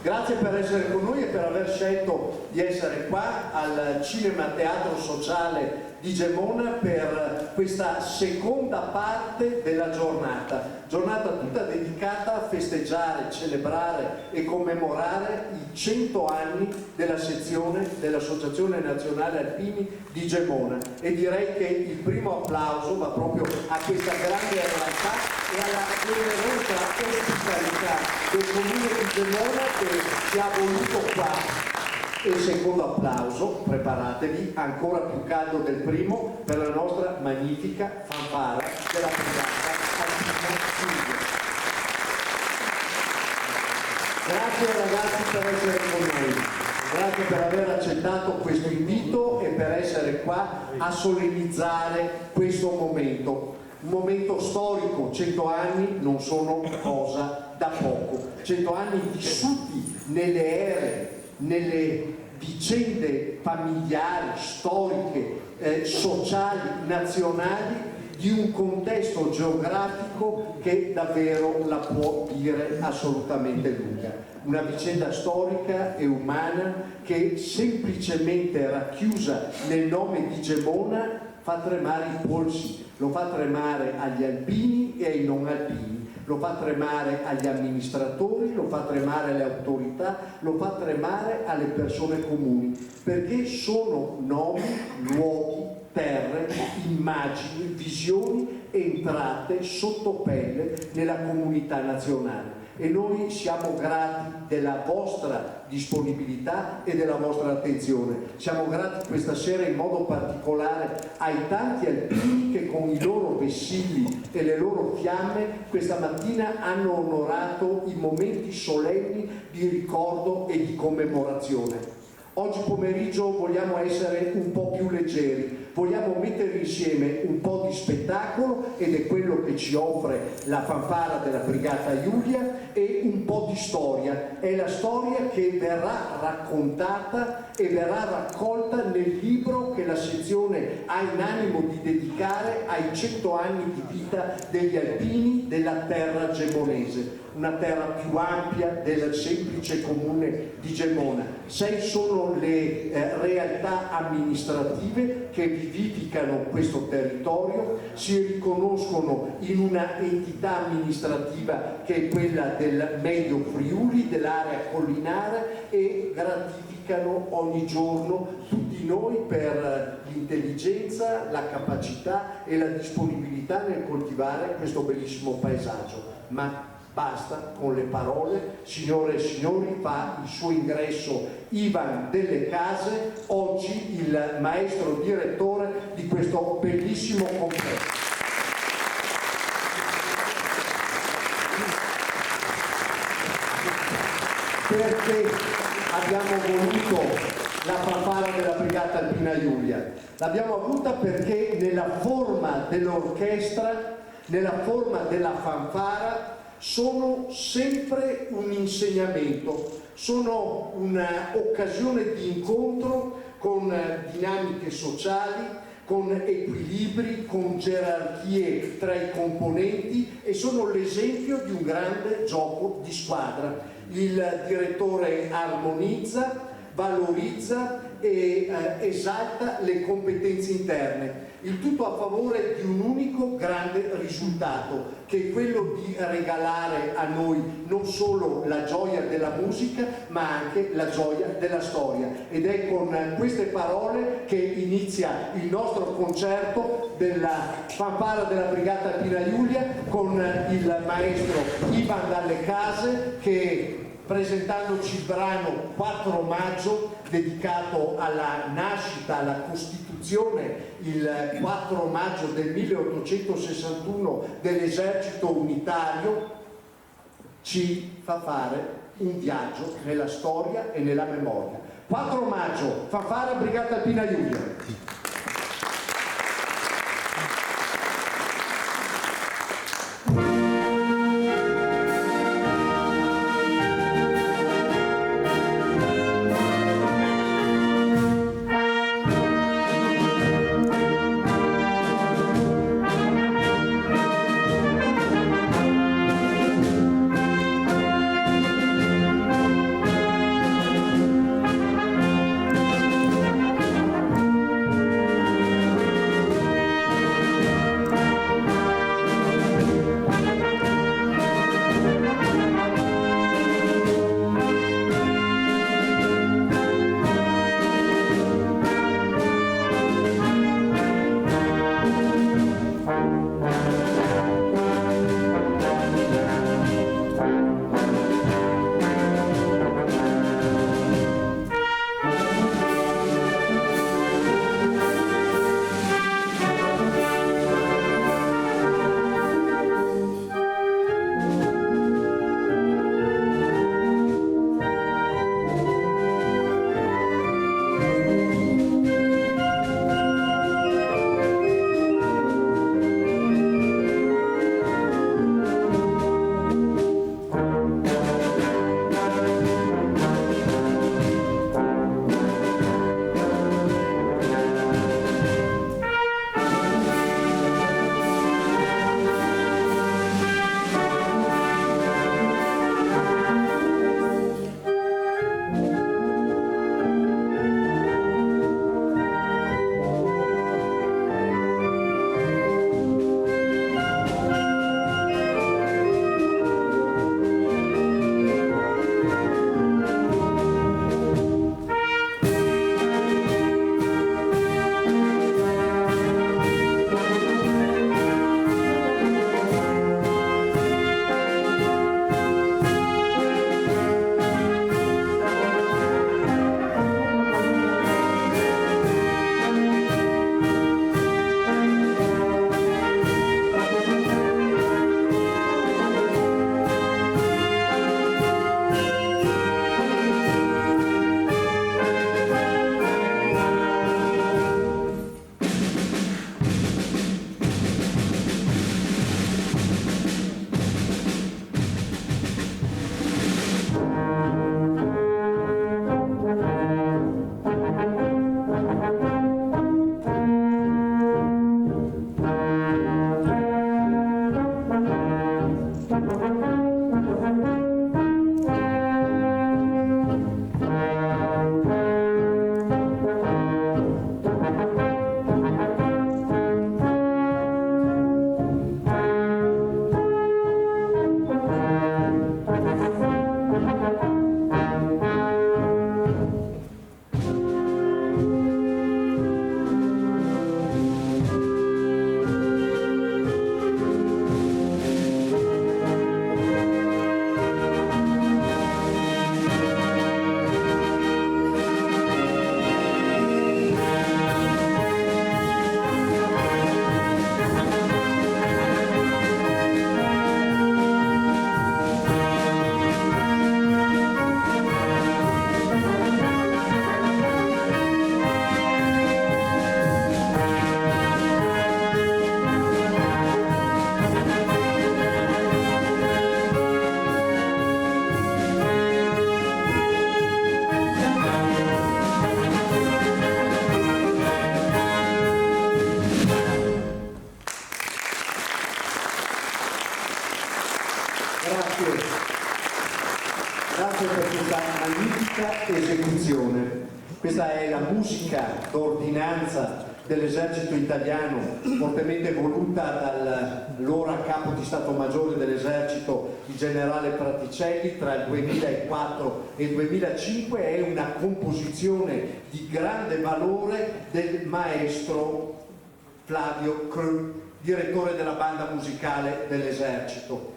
Grazie per essere con noi e per aver scelto di essere qua al Cinema Teatro Sociale di Gemona per questa seconda parte della giornata tutta dedicata a festeggiare, celebrare e commemorare i 100 anni della sezione dell'Associazione Nazionale Alpini di Gemona, e direi che il primo applauso va proprio a questa grande realtà e alla generosa ospitalità del Comune di Gemona che ci ha voluto qua. E il secondo applauso, preparatevi, ancora più caldo del primo, per la nostra magnifica fanfara della brigata Alpina Giulia. Grazie ragazzi per essere con noi, grazie per aver accettato questo invito e per essere qua a solennizzare questo momento. Un momento storico, 100 anni non sono cosa da poco, 100 anni vissuti nelle ere, nelle vicende familiari, storiche, sociali, nazionali di un contesto geografico che davvero la può dire assolutamente lunga. Una vicenda storica e umana che semplicemente racchiusa nel nome di Gemona fa tremare i polsi, lo fa tremare agli alpini e ai non alpini, lo fa tremare agli amministratori, lo fa tremare alle autorità, lo fa tremare alle persone comuni, perché sono nomi, luoghi, terre, immagini, visioni entrate sotto pelle nella comunità nazionale. E noi siamo grati della vostra disponibilità e della vostra attenzione. Siamo grati questa sera in modo particolare ai tanti alpini che con i loro vessilli e le loro fiamme questa mattina hanno onorato i momenti solenni di ricordo e di commemorazione. Oggi pomeriggio vogliamo essere un po' più leggeri, vogliamo mettere insieme un po' di spettacolo, ed è quello che ci offre la fanfara della Brigata Giulia, e un po' di storia. È la storia che verrà raccontata e verrà raccolta nel libro che la sezione ha in animo di dedicare ai 100 anni di vita degli alpini della terra gemonese, una terra più ampia del semplice comune di Gemona. 6 sono le realtà amministrative che vivificano questo territorio, si riconoscono in una entità amministrativa che è quella del Medio Friuli, dell'area collinare, e gratificano ogni giorno tutti noi per l'intelligenza, la capacità e la disponibilità nel coltivare questo bellissimo paesaggio. Ma basta con le parole, signore e signori, fa il suo ingresso Ivan Delle Case, oggi il maestro direttore di questo bellissimo complesso. Perché abbiamo voluto la fanfara della Brigata Alpina Giulia? L'abbiamo avuta perché nella forma dell'orchestra, nella forma della fanfara, sono sempre un insegnamento, sono un'occasione di incontro con dinamiche sociali, con equilibri, con gerarchie tra i componenti, e sono l'esempio di un grande gioco di squadra. Il direttore armonizza, valorizza e esalta le competenze interne, il tutto a favore di un unico grande risultato, che è quello di regalare a noi non solo la gioia della musica, ma anche la gioia della storia. Ed è con queste parole che inizia il nostro concerto della fanfara della Brigata Alpina Giulia, con il maestro Ivan Dalle Case, che presentandoci il brano 4 maggio, dedicato alla nascita, alla Costituzione, il 4 maggio del 1861 dell'esercito unitario, ci fa fare un viaggio nella storia e nella memoria. 4 maggio, fanfara Brigata Alpina Giulia. Grazie. Grazie per questa magnifica esecuzione. Questa è la musica d'ordinanza dell'esercito italiano, fortemente voluta dall'ora capo di Stato Maggiore dell'esercito, il generale Praticelli, tra il 2004 e il 2005. È una composizione di grande valore del maestro Flavio Cru, direttore della banda musicale dell'esercito.